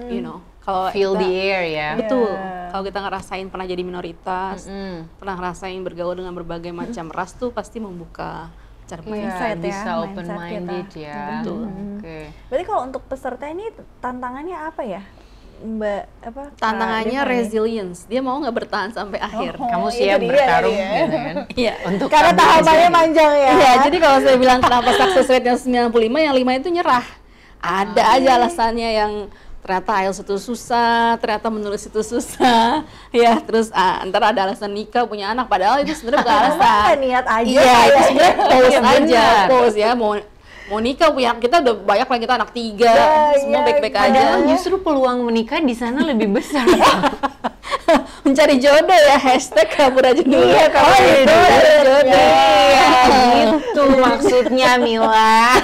you know, kalau Feel kita, the air ya. betul. Yeah. Kalau kita ngerasain pernah jadi minoritas, pernah ngerasain bergaul dengan berbagai macam ras tuh pasti membuka cermin. Mindset ya, Bisa mindset open minded kita. ya. Betul. Oke. Berarti kalau untuk peserta ini tantangannya apa ya, Mbak? Apa? Tantangannya Kak Deva ini? resilience. Dia mau nggak bertahan sampai akhir. Oh, Kamu itu siap dia bertarung tadi ya. gitu kan? Iya. Untuk Karena tampil di tahapannya sini. panjang ya. Iya, jadi kalau saya bilang kenapa success rate-nya 95, yang 5 itu nyerah. Ada aja alasannya, yang ternyata IELTS itu susah, ternyata menulis itu susah, ya terus ntar ada alasan nikah, punya anak, padahal itu sebenarnya bukan alasan. Niat aja. Iya, itu sebenarnya pose Iya, aja, benar. pose ya, mau nikah, punya kita udah banyak lah, kita anak 3, semua iya, baik-baik aja. Padahal justru peluang menikah di sana lebih besar. Mencari jodoh ya, hashtag kabur aja dulu. Iya, kabur Oh, aja itu dulu. ada jodoh. Iya, gitu maksudnya Mila.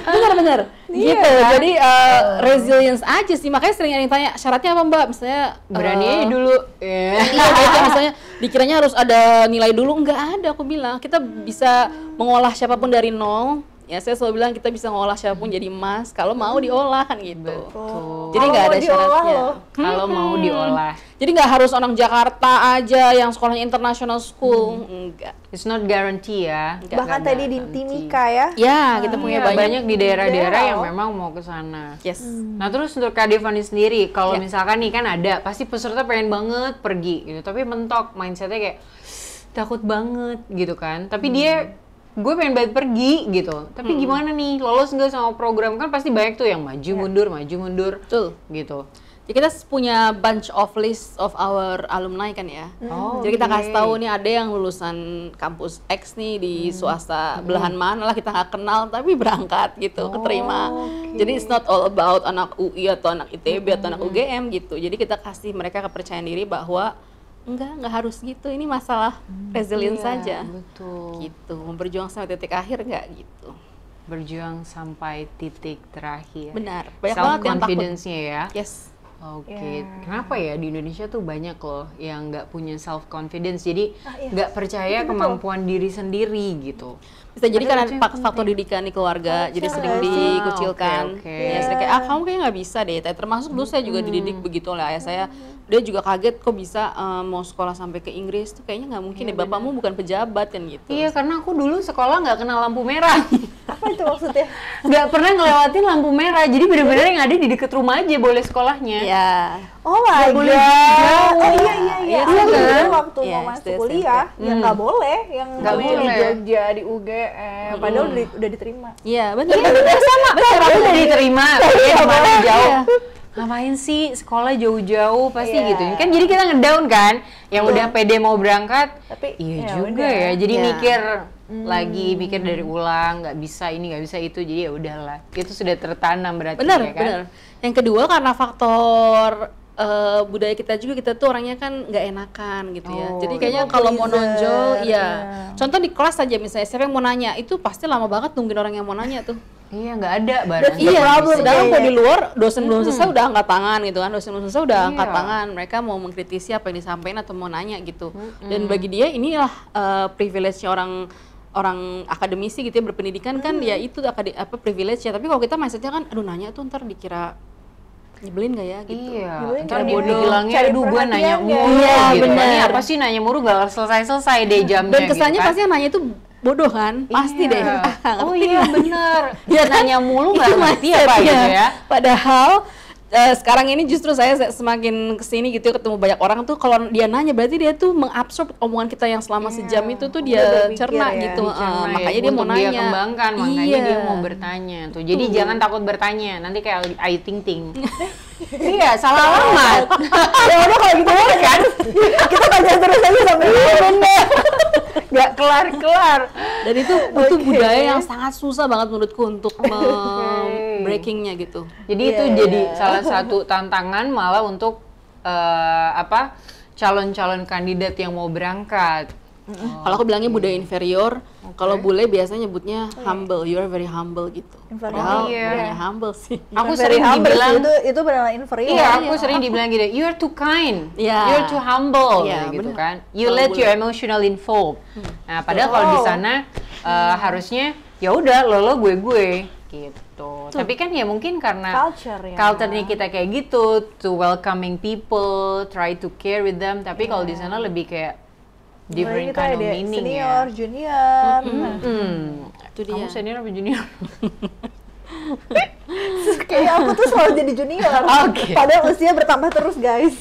Bener-bener Iya, gitu. kan? Jadi resilience aja sih, makanya sering ada yang tanya syaratnya apa Mbak, misalnya Berani aja dulu. Iya. iya gitu, misalnya dikiranya harus ada nilai dulu, enggak ada. Aku bilang kita bisa mengolah siapapun dari nol. Ya saya selalu bilang kita bisa mengolah siapapun jadi emas kalau mau diolah kan gitu. Betul. Jadi Kalau nggak mau ada diolah syaratnya. loh. Kalau mau diolah. Jadi nggak harus orang Jakarta aja yang sekolahnya international school, enggak. It's not guarantee ya. Enggak. Bahkan Nggak tadi di guarantee. Timika ya. Ya kita punya Iya, banyak. di daerah-daerah yang Daerah. memang mau ke sana. Yes. Nah terus untuk Kak Devani sendiri, kalau Ya. misalkan nih kan ada, pasti peserta pengen banget pergi gitu, tapi mentok mindsetnya kayak takut banget gitu kan. Tapi dia, gue pengen banget pergi gitu. Tapi gimana nih, lolos nggak sama program? Kan pasti banyak tuh yang maju mundur Betul. gitu. Jadi kita punya bunch of list of our alumni kan ya. Oh, Jadi kita oke. kasih tahu nih ada yang lulusan kampus X nih di swasta belahan mana lah, kita nggak kenal tapi berangkat gitu, keterima. Jadi it's not all about anak UI atau anak ITB atau anak UGM gitu. Jadi kita kasih mereka kepercayaan diri bahwa nggak harus gitu. Ini masalah resilience Iya, saja. betul. Gitu. Mau berjuang sampai titik akhir nggak gitu. Berjuang sampai titik terakhir. Benar. Banyak Self banget yang takut. confidence-nya ya. Yes. Oke, Yeah. kenapa ya di Indonesia tuh banyak loh yang nggak punya self confidence, jadi iya. nggak percaya Itu betul. kemampuan diri sendiri gitu. Bisa jadi Padahal karena itu yang faktor didikan di keluarga, jadi Culture sering nggak sih? dikucilkan. Oke. Ya, sering kayak, kamu kayaknya nggak bisa deh. Termasuk dulu saya juga dididik begitu oleh ayah saya. Dia juga kaget kok bisa mau sekolah sampai ke Inggris tuh kayaknya nggak mungkin deh. Bapakmu bukan pejabat kan gitu. Iya, karena aku dulu sekolah nggak kenal lampu merah, Apa itu maksudnya? nggak pernah ngelewatin lampu merah, jadi bener-bener yang ada di deket rumah aja boleh sekolahnya. Iya. Oh my boleh god. jauh. Oh iya. Iya, Aku kan? dulu waktu Iya, mau masuk SD, kuliah, yang nggak boleh, yang Nggak namanya di boleh. Jogja, di UGM, padahal udah diterima. Iya, benar. Sama, aku udah diterima, ya kemana jauh. Iya. Ngapain sih sekolah jauh-jauh, pasti Iya. gitu. Kan jadi kita ngedown kan, yang udah pede mau berangkat, Tapi iya ya juga udah. ya. Jadi Iya. mikir lagi, mikir dari ulang, nggak bisa ini, nggak bisa itu. Jadi ya udahlah, itu sudah tertanam berarti Benar, ya kan. benar. Yang kedua karena faktor budaya kita juga, kita tuh orangnya kan nggak enakan gitu ya. Oh, Jadi kayaknya people kalau mau pleaser, nonjol, iya. ya. Contoh di kelas aja misalnya, siapa yang mau nanya, itu pasti lama banget nungguin orang yang mau nanya tuh. Iya, nggak ada barang. Iya, problem. sedangkan Iya, kalau iya. di luar dosen belum selesai udah angkat tangan gitu kan, dosen belum selesai udah Iya. angkat tangan, mereka mau mengkritisi apa yang disampaikan atau mau nanya gitu. Dan bagi dia inilah privilege-nya orang akademisi gitu ya, berpendidikan kan ya itu privilege ya. Tapi kalau kita mindsetnya kan, aduh nanya tuh ntar dikira nyebelin gak ya gitu. Iya, Nyebelin ntar kan, dia bodoh. bilangnya, Cari aduh gue nanya perhatian mulu ya. Iya, gitu. bener. Ini apa sih nanya mulu, gak selesai-selesai deh jamnya Dan kesannya gitu kan. pasti yang nanya itu bodoh kan, pasti Iya. deh. Oh iya bener, Iya kan? nanya mulu nggak Itu ngerti apa mindsetnya. gitu ya. Padahal sekarang ini justru saya semakin kesini gitu ketemu banyak orang tuh, kalau dia nanya berarti dia tuh mengabsorb omongan kita yang selama sejam itu tuh dia Udah berpikir cerna ya. gitu. Dicerna ya, Makanya dia mau untuk nanya. dia kembangkan, makanya Iya. dia mau bertanya tuh. Jadi jangan takut bertanya, nanti kayak Ayu Ting Ting. Iya, salah alamat. Ya udah kalau gitu kan. Kita tanya terus aja sampai bener. Nggak kelar-kelar. Dan itu budaya yang sangat susah banget menurutku untuk breakingnya gitu. Jadi Iya, itu iya. jadi salah satu tantangan malah untuk calon-calon kandidat yang mau berangkat. Kalau aku bilangnya budaya inferior, kalau bule biasanya nyebutnya humble, you are very humble gitu. Padahal bukannya humble sih. Aku sering dibilang itu benar inferior. Iya, aku sering dibilang gitu, you are too kind, you are too humble, gitu kan. You let your emotional involved. Nah, padahal kalau di sana harusnya ya udah lo gue gitu. Tapi kan ya mungkin karena culture-nya kita kayak gitu, to welcoming people, try to care with them. Tapi kalau di sana lebih kayak different kind of meaning senior, junior. Itu dia. Kamu senior apa junior? Kayak aku tuh selalu jadi junior. Padahal usia bertambah terus, guys.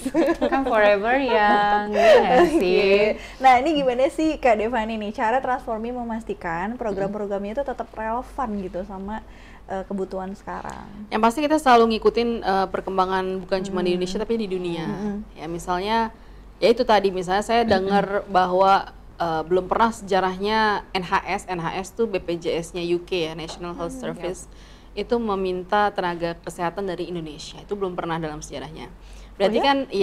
Kan forever young, ya sih. Nah, ini gimana sih Kak Devani nih cara Transformi memastikan program-programnya itu tetap relevan gitu sama kebutuhan sekarang? Yang pasti kita selalu ngikutin perkembangan bukan cuma di Indonesia tapi di dunia. Ya misalnya ya itu tadi, misalnya saya dengar bahwa belum pernah sejarahnya NHS tuh BPJS-nya UK ya, National Health Service, itu meminta tenaga kesehatan dari Indonesia. Itu belum pernah dalam sejarahnya. Berarti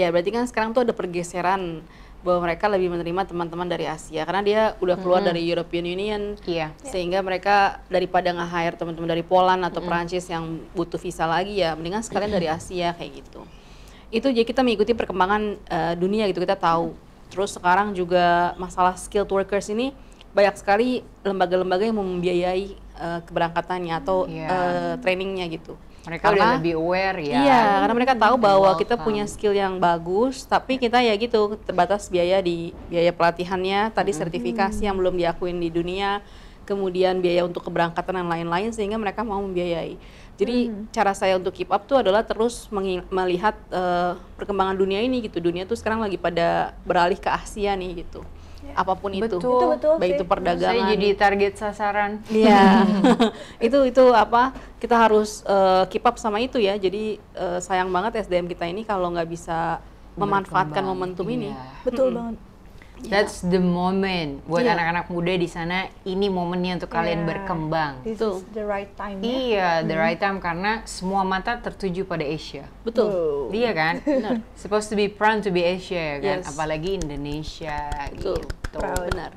berarti kan sekarang tuh ada pergeseran bahwa mereka lebih menerima teman-teman dari Asia karena dia udah keluar dari European Union, sehingga mereka daripada nge-hire teman-teman dari Poland atau Perancis yang butuh visa lagi, ya mendingan sekalian dari Asia kayak gitu. Itu jadi kita mengikuti perkembangan dunia gitu, kita tahu. Terus sekarang juga masalah skilled workers ini banyak sekali lembaga-lembaga yang membiayai keberangkatannya atau trainingnya gitu. Mereka udah lebih aware ya. Iya, karena mereka tahu bahwa kita punya skill yang bagus, tapi kita ya gitu terbatas biaya di biaya pelatihannya, tadi sertifikasi yang belum diakuin di dunia, kemudian biaya untuk keberangkatan dan lain-lain, sehingga mereka mau membiayai. Jadi cara saya untuk keep up tuh adalah terus melihat perkembangan dunia ini gitu. Dunia tuh sekarang lagi pada beralih ke Asia nih gitu. Apapun itu, baik itu perdagangan. Saya jadi target sasaran. Iya, itu apa? Kita harus keep up sama itu ya. Jadi sayang banget SDM kita ini kalau nggak bisa memanfaatkan momentum ini. Betul banget. That's the moment buat anak-anak muda di sana. Ini momennya untuk kalian berkembang. This is the right time. Iya, the right time karena semua mata tertuju pada Asia. Betul. Iya kan? Supposed to be proud to be Asia ya kan? Apalagi Indonesia. Gitu. Benar.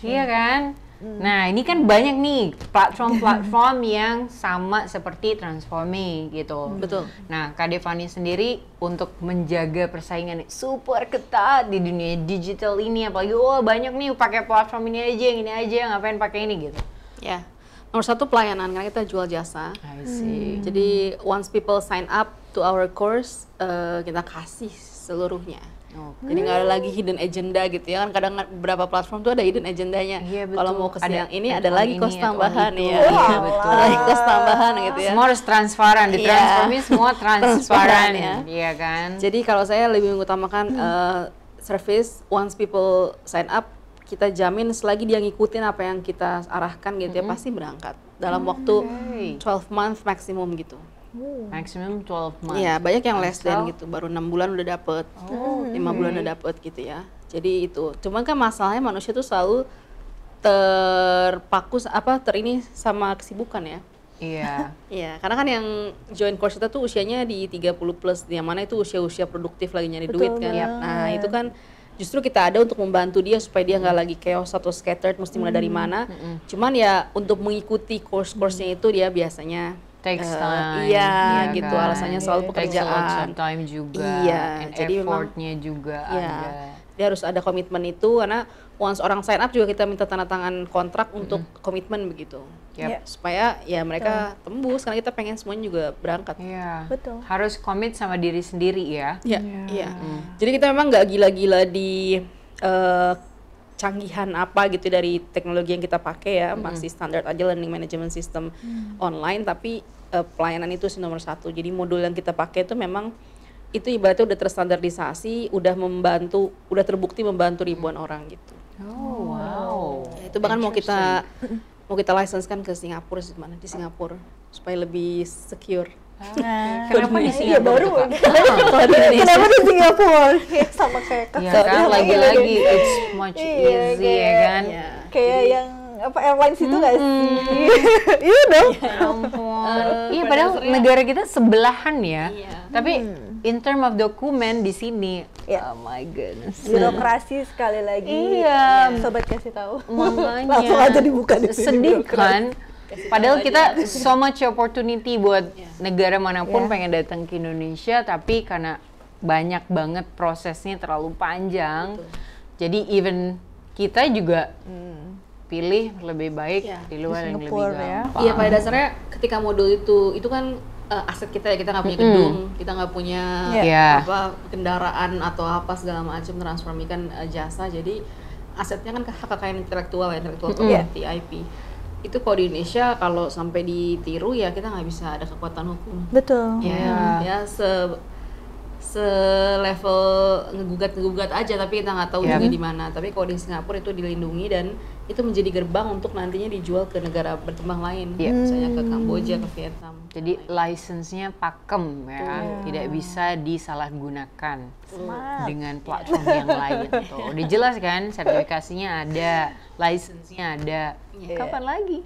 Iya kan? Nah, ini kan banyak nih platform-platform yang sama seperti Transformi gitu. Betul. Nah, Kak Devani sendiri untuk menjaga persaingan super ketat di dunia digital ini, apalagi banyak nih pakai platform ini aja, ngapain pakai ini gitu. Ya. Nomor satu pelayanan, karena kita jual jasa. I see. Jadi once people sign up to our course, kita kasih seluruhnya. Jadi nggak ada lagi hidden agenda gitu ya kan, kadang beberapa platform tuh ada hidden agendanya. Kalau mau ke yang ini ada lagi kos tambahan ya. Betul. Ada lagi kos tambahan gitu ya. Semua harus transparan, di Transformi semua transparan ya. Iya kan. Jadi kalau saya lebih mengutamakan service, once people sign up, kita jamin selagi dia ngikutin apa yang kita arahkan gitu ya, pasti berangkat dalam waktu 12 month maksimum gitu. Maximum 12 months. Iya, banyak yang less than gitu, baru 6 bulan udah dapet, 5 bulan udah dapet gitu ya. Jadi itu, cuman kan masalahnya manusia tuh selalu terpaku terini sama kesibukan ya. Iya. Iya, karena kan yang join course kita tuh usianya di 30 plus, yang mana itu usia-usia produktif lagi nyari duit kan. Nah, itu kan justru kita ada untuk membantu dia supaya dia nggak lagi chaos atau scattered mesti mulai dari mana. Cuman ya untuk mengikuti course-course-nya itu dia biasanya takes time. Iya, gitu kan? Alasannya selalu pekerjaan. Takes a lot of time juga. Iya, and jadi effortnya juga ada. Dia harus ada komitmen itu, karena once orang sign up juga kita minta tanda tangan kontrak untuk komitmen begitu. Supaya ya mereka tembus, karena kita pengen semuanya juga berangkat. Iya. Betul. Harus komit sama diri sendiri ya. Iya. Jadi kita memang nggak gila-gila di canggihan apa gitu dari teknologi yang kita pakai ya, masih standar aja learning management system online, tapi pelayanan itu sih nomor satu. Jadi modul yang kita pakai itu memang itu ibaratnya udah terstandarisasi, udah terbukti membantu ribuan orang gitu. Oh wow. Ya, itu bahkan mau kita license kan ke Singapura sih, di Singapura supaya lebih secure. Kenapa di Singapura? Kenapa di Singapura? Sama kayak kan lagi-lagi it's much easy ya kan. Kayak yang airlines itu nggak sih? Iya dong. Iya, padahal negara kita sebelahan ya. Tapi in term of dokumen di sini, oh my goodness. Birokrasi sekali lagi. Iya. Sobat kasih tahu. Makanya. Langsung aja dibuka di sini. Sedih kan? Padahal kita so much opportunity buat negara manapun pengen datang ke Indonesia, tapi karena banyak banget prosesnya terlalu panjang. Jadi even kita juga pilih lebih baik di luar yang lebih gampang. Iya, pada dasarnya ketika modul itu kan aset kita ya, kita nggak punya gedung, kita nggak punya apa kendaraan atau apa segala macam, transformikan jasa. Jadi asetnya kan hak kekayaan intelektual property IP. Itu kalau di Indonesia kalau sampai ditiru ya kita nggak bisa ada kekuatan hukum. Betul. Ya se-level ngegugat aja, tapi kita nggak tahu juga di mana. Tapi kalau di Singapura itu dilindungi dan itu menjadi gerbang untuk nantinya dijual ke negara berkembang lain, misalnya ke Kamboja, ke Vietnam. Jadi license-nya pakem ya, tidak bisa disalahgunakan dengan platform yang lain. Tuh, udah jelas kan, sertifikasinya ada, license-nya ada. Kapan lagi?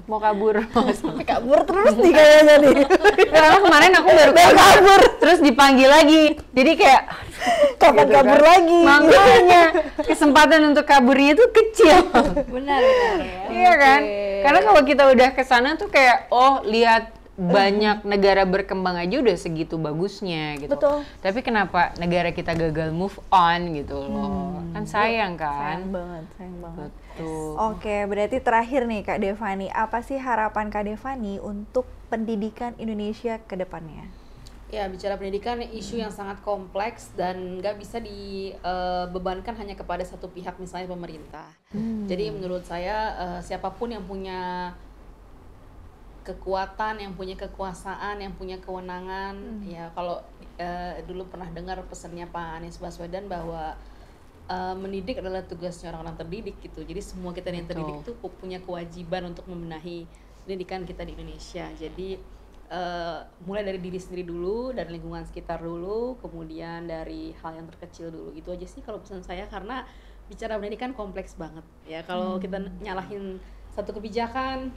Mau kabur? Sampai kabur terus nih kayaknya nih. Karena kemarin aku baru kabur, terus dipanggil lagi. Jadi kayak kapan gitu kabur lagi? Makanya kesempatan untuk kaburnya itu kecil. Benar ya. Iya kan? Karena kalau kita udah kesana tuh kayak lihat banyak negara berkembang aja udah segitu bagusnya gitu. Betul. Tapi kenapa negara kita gagal move on gitu loh? Kan sayang kan? Sayang banget. Betul. Oke, berarti terakhir nih Kak Devani, apa sih harapan Kak Devani untuk pendidikan Indonesia ke depannya? Ya, bicara pendidikan isu yang sangat kompleks dan nggak bisa dibebankan hanya kepada satu pihak, misalnya pemerintah. Jadi menurut saya siapapun yang punya kekuatan, yang punya kekuasaan, yang punya kewenangan, ya kalau dulu pernah dengar pesannya Pak Anies Baswedan bahwa mendidik adalah tugasnya orang-orang terdidik gitu. Jadi semua kita yang terdidik itu punya kewajiban untuk membenahi pendidikan kita di Indonesia. Jadi mulai dari diri sendiri dulu, dari lingkungan sekitar dulu, kemudian dari hal yang terkecil dulu. Itu aja sih kalau pesan saya, karena bicara pendidikan kompleks banget ya. Kalau kita nyalahin satu kebijakan,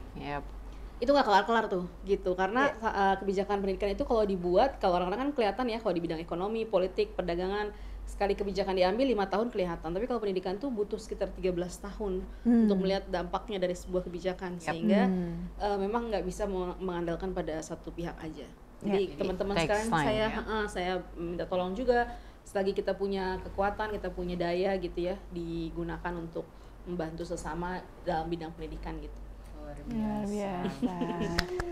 itu nggak kelar-kelar tuh gitu. Karena kebijakan pendidikan itu kalau dibuat, kalau orang-orang kan kelihatan ya, kalau di bidang ekonomi, politik, perdagangan, sekali kebijakan diambil 5 tahun kelihatan, tapi kalau pendidikan tuh butuh sekitar 13 tahun untuk melihat dampaknya dari sebuah kebijakan, sehingga memang nggak bisa mengandalkan pada satu pihak aja. Jadi teman-teman sekarang saya minta tolong juga, selagi kita punya kekuatan, kita punya daya gitu ya, digunakan untuk membantu sesama dalam bidang pendidikan gitu. Luar biasa.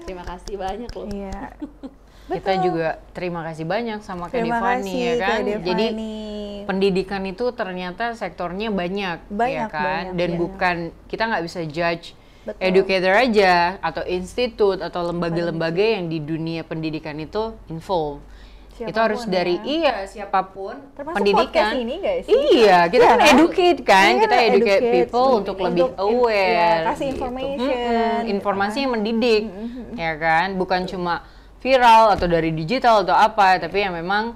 Terima kasih banyak loh. Iya. Kita juga terima kasih banyak sama Kak Devani ya kan. Jadi pendidikan itu ternyata sektornya banyak ya kan. Dan bukan, kita nggak bisa judge educator aja atau institut atau lembaga-lembaga yang di dunia pendidikan itu involved. Itu harus dari siapapun termasuk pendidikan ini guys. Iya, kita kan educate kan, kita educate people untuk lebih aware, kasih informasi yang mendidik, ya kan, bukan cuma viral atau dari digital atau apa, tapi yang memang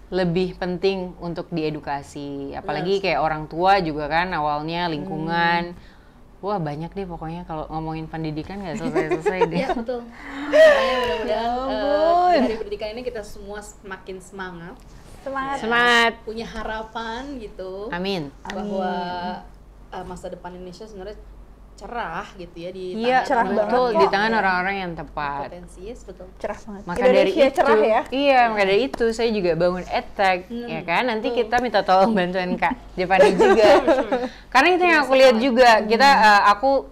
lebih penting untuk diedukasi. Apalagi kayak orang tua juga kan, awalnya lingkungan. Wah banyak deh pokoknya kalau ngomongin pendidikan nggak selesai-selesai deh. Iya betul. Makanya mudah-mudahan dari pendidikan ini kita semua semakin semangat, punya harapan gitu. Amin. Bahwa masa depan Indonesia sebenarnya cerah gitu ya, di cerah banget di tangan orang-orang yang tepat. Potensius betul. Cerah banget. Maka dari itu, cerah ya. Iya, maka dari itu saya juga bangun EdTech, ya kan. Nanti kita minta tolong bantuan Kak Devani juga. Karena itu yang aku lihat juga. Aku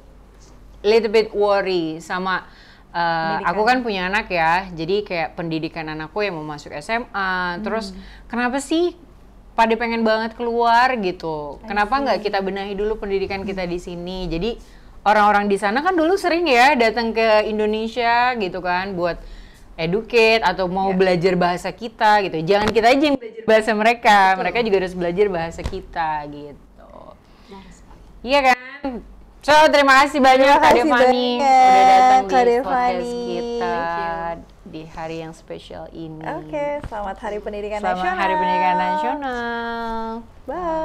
little bit worry sama aku kan punya anak ya. Jadi kayak pendidikan anakku yang mau masuk SMA, terus kenapa sih pada pengen banget keluar gitu. Kenapa nggak kita benahi dulu pendidikan kita di sini? Jadi orang-orang di sana kan dulu sering ya datang ke Indonesia gitu kan buat educate atau mau belajar bahasa kita gitu. Jangan kita aja yang belajar bahasa mereka, mereka juga harus belajar bahasa kita gitu. Iya kan? So, terima kasih banyak Kak Devani udah datang di podcast kita di hari yang spesial ini. Oke, selamat Hari Pendidikan Nasional. Selamat Hari Pendidikan Nasional. Bye.